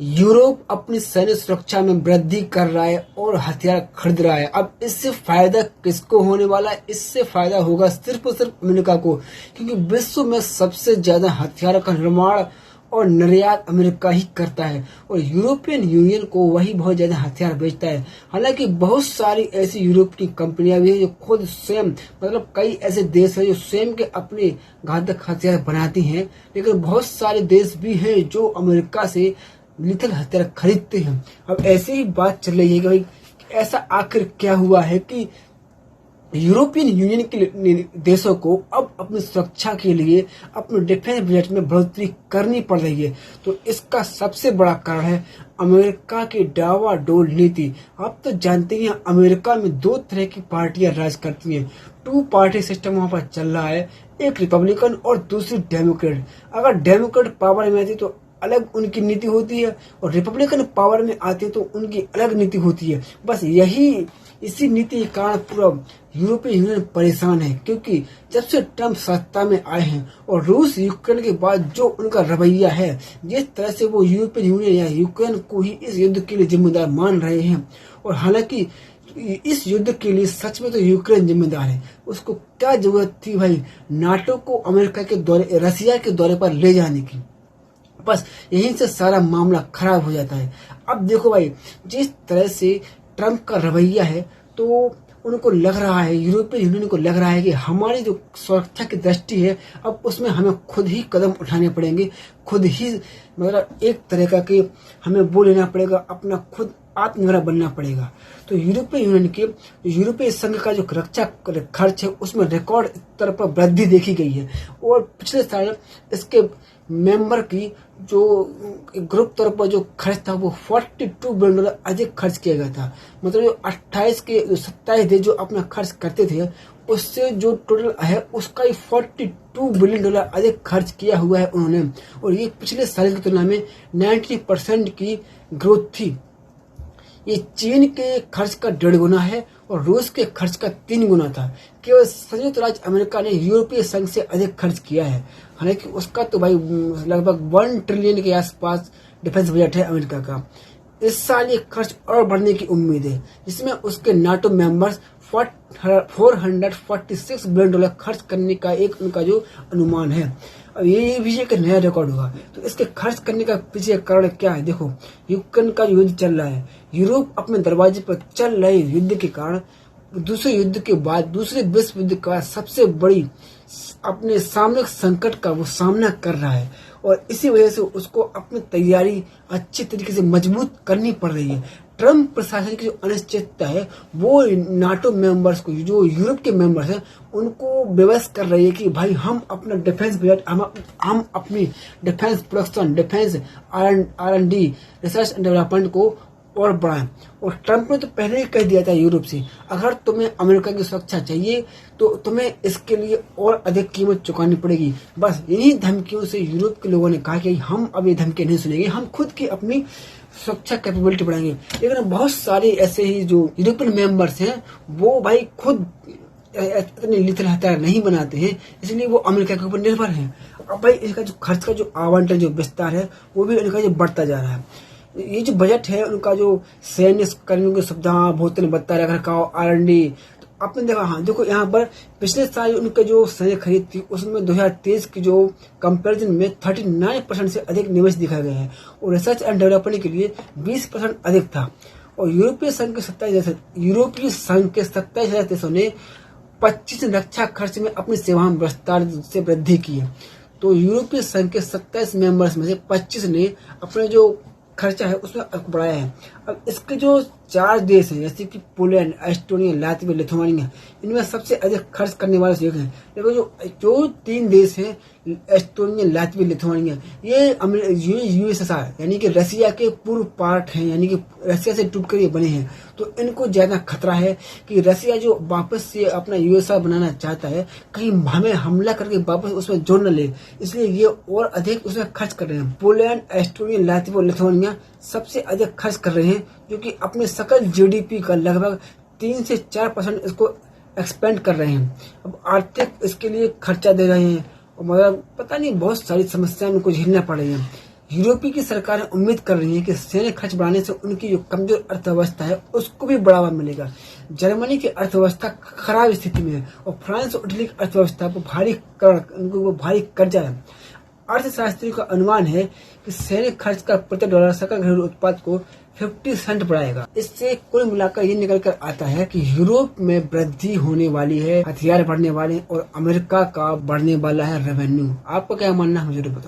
Europe अपनी सैन्य सुरक्षा में वृद्धि कर रहा है और हथियार खरीद रहा है। अब इससे फायदा किसको होने वाला है? इससे फायदा होगा सिर्फ और सिर्फ अमेरिका को, क्योंकि विश्व में सबसे ज्यादा हथियारों का निर्माण और निर्यात अमेरिका ही करता है और यूरोपियन यूनियन को वही बहुत ज्यादा हथियार बेचता है। हालांकि बहुत सारी ऐसी यूरोप की कंपनियां भी हैं जो खुद स्वयं मतलब कई ऐसे देश हैं जो स्वयं के अपने घातक हथियार बनाती हैं, लेकिन बहुत सारे देश भी हैं जो अमेरिका से लिथल हथियार खरीदते हैं। अब ऐसे ही बात चल रही है कि भाई ऐसा आखिर क्या हुआ है कि यूरोपियन यूनियन के देशों को अब अपनी सुरक्षा के लिए अपने डिफेंस बजट में बढ़ोतरी करनी पड़ रही है। तो इसका सबसे बड़ा कारण है अमेरिका की डावाडोल नीति। आप तो जानते ही हैं अमेरिका में दो तरह की पार्टियां राज करती हैं। टू पार्टी सिस्टम वहां पर चल रहा है, एक रिपब्लिकन और दूसरी डेमोक्रेट। अगर डेमोक्रेट पावर में आती तो अलग उनकी नीति होती है और रिपब्लिकन पावर में आते हैं तो उनकी अलग नीति होती है। बस इसी नीति के कारण पूरा यूरोपीय यूनियन परेशान है, क्योंकि जब से ट्रम्प सत्ता में आए हैं और रूस यूक्रेन के बाद जो उनका रवैया है, जिस तरह से वो यूरोपीय यूनियन या यूक्रेन को ही इस युद्ध के लिए जिम्मेदार मान रहे हैं, और हालांकि इस युद्ध के लिए सच में तो यूक्रेन जिम्मेदार है। उसको क्या जरूरत थी भाई नाटो को अमेरिका के दौरे, रसिया के दौरे पर ले जाने की? बस यहीं से सारा मामला खराब हो जाता है। अब देखो भाई, जिस तरह से ट्रम्प का रवैया है, तो उनको लग रहा है, यूरोपीय यूनियन को लग रहा है कि हमारी जो सुरक्षा की दृष्टि है अब उसमें हमें खुद ही कदम उठाने पड़ेंगे, खुद ही मतलब एक तरह का कि हमें वो लेना पड़ेगा, अपना खुद आत्मनिर्भर बनना पड़ेगा। तो यूरोपीय यूनियन के यूरोपीय संघ का जो रक्षा खर्च है उसमें रिकॉर्ड स्तर पर वृद्धि देखी गई है और पिछले साल इसके मेंबर की जो ग्रुप तौर पर जो खर्च था वो $42 बिलियन अधिक खर्च किया गया था। मतलब जो 27 देश जो अपना खर्च करते थे उससे जो टोटल है उसका ही $42 बिलियन अधिक खर्च किया हुआ है उन्होंने, और ये पिछले साल की तुलना में 90% की ग्रोथ थी। ये चीन के खर्च का 1.5 गुना है और रूस के खर्च का 3 गुना था। केवल संयुक्त राज्य अमेरिका ने यूरोपीय संघ से अधिक खर्च किया है। हालांकि उसका तो भाई लगभग 1 ट्रिलियन के आसपास डिफेंस बजट है अमेरिका का। इस साल ये खर्च और बढ़ने की उम्मीद है, जिसमें उसके नाटो मेंबर्स $446 बिलियन खर्च करने का एक उनका जो अनुमान है। अब ये भी एक नया रिकॉर्ड होगा। तो इसके खर्च करने का पीछे कारण क्या है? देखो, यूक्रेन का युद्ध चल रहा है, यूरोप अपने दरवाजे पर चल रहे युद्ध के कारण दूसरे युद्ध के बाद, दूसरे विश्व युद्ध का सबसे बड़ी अपने सामरिक संकट का वो सामना कर रहा है और इसी वजह से उसको अपनी तैयारी अच्छी तरीके से मजबूत करनी पड़ रही है। ट्रम्प प्रशासन की जो अनिश्चितता है वो नाटो मेंबर्स को, जो यूरोप के मेंबर्स हैं, उनको विवश कर रही है कि भाई हम अपना डिफेंस बजट, हम अपनी defence production, defence R&D, research and development को और बढ़ाएं। और ट्रम्प ने तो पहले ही कह दिया था यूरोप से, अगर तुम्हें अमेरिका की सुरक्षा चाहिए तो तुम्हें इसके लिए और अधिक कीमत चुकानी पड़ेगी। बस इन्हीं धमकियों से यूरोप के लोगों ने कहा कि हम अब ये धमकी नहीं सुनेंगे, हम खुद की अपनी सुरक्षा कैपेबिलिटी बढ़ाएंगे। लेकिन बहुत सारे ऐसे ही जो यूरोपियन मेंबर्स हैं वो भाई खुद इतने लिथल हथियार नहीं बनाते हैं, इसलिए वो अमेरिका के ऊपर निर्भर हैं। अब भाई इसका जो खर्च का जो आवंटन, जो विस्तार है, वो भी इनका जो बढ़ता जा रहा है। ये जो बजट है उनका, जो सैन्य कर्मियों की सुविधा, भोजन भत्ता, रखरखाव, R&D, तो आपने देखा, हाँ देखो यहाँ पर पिछले साल उनका जो सैन्य खरीद थी उसमें 2023 की जो कंपैरिजन में 39% से अधिक निवेश दिखा गया है और रिसर्च एंड डेवलपमेंट के लिए 20% अधिक था। और यूरोपीय संघ के 27 देशों ने 25 रक्षा खर्च में अपनी सेवाओं में विस्तार से वृद्धि की है। तो यूरोपीय संघ के 27 मेंबर्स में से 25 ने अपने जो खर्चा है उसमें बढ़ाया है। अब इसके जो 4 देश हैं जैसे कि पोलैंड, एस्टोनिया, लातविया, लिथुआनिया, इनमें सबसे अधिक खर्च करने वाले देश हैं। लेकिन जो 3 देश हैं, एस्टोनिया, लातविया, लिथुआनिया, ये यूएसएसआर यानी कि रसिया के पूर्व पार्ट हैं, यानी कि रसिया से टूट कर ये बने हैं। तो इनको ज्यादा खतरा है कि रसिया जो वापस से अपना यूएसएसआर बनाना चाहता है, कहीं हमें हमला करके वापस उसमें जोड़ न ले, इसलिए ये और अधिक उसमें खर्च कर रहे हैं। पोलैंड, एस्टोनिया, लातविया, लिथुआनिया सबसे अधिक खर्च कर रहे हैं, जो कि अपने सकल जीडीपी का लगभग 3 से 4% इसको एक्सपेंड कर रहे हैं। अब आर्थिक इसके लिए खर्चा दे रहे हैं और मतलब पता नहीं बहुत सारी समस्याएं उनको झेलना पड़ रही है। यूरोपीय की सरकारें उम्मीद कर रही हैं कि सैन्य खर्च बढ़ाने से उनकी जो कमजोर अर्थव्यवस्था है उसको भी बढ़ावा मिलेगा। जर्मनी की अर्थव्यवस्था खराब स्थिति में है और फ्रांस और इटली की अर्थव्यवस्था पर भारी कर्जा है। अर्थशास्त्रियों का अनुमान है कि सैन्य खर्च का प्रति डॉलर सकल घरेलू उत्पाद को 50 सेंट बढ़ाएगा। इससे कुल मिलाकर ये निकल कर आता है कि यूरोप में वृद्धि होने वाली है, हथियार बढ़ने वाले हैं और अमेरिका का बढ़ने वाला है रेवेन्यू। आपका क्या मानना है मुझे बताओ।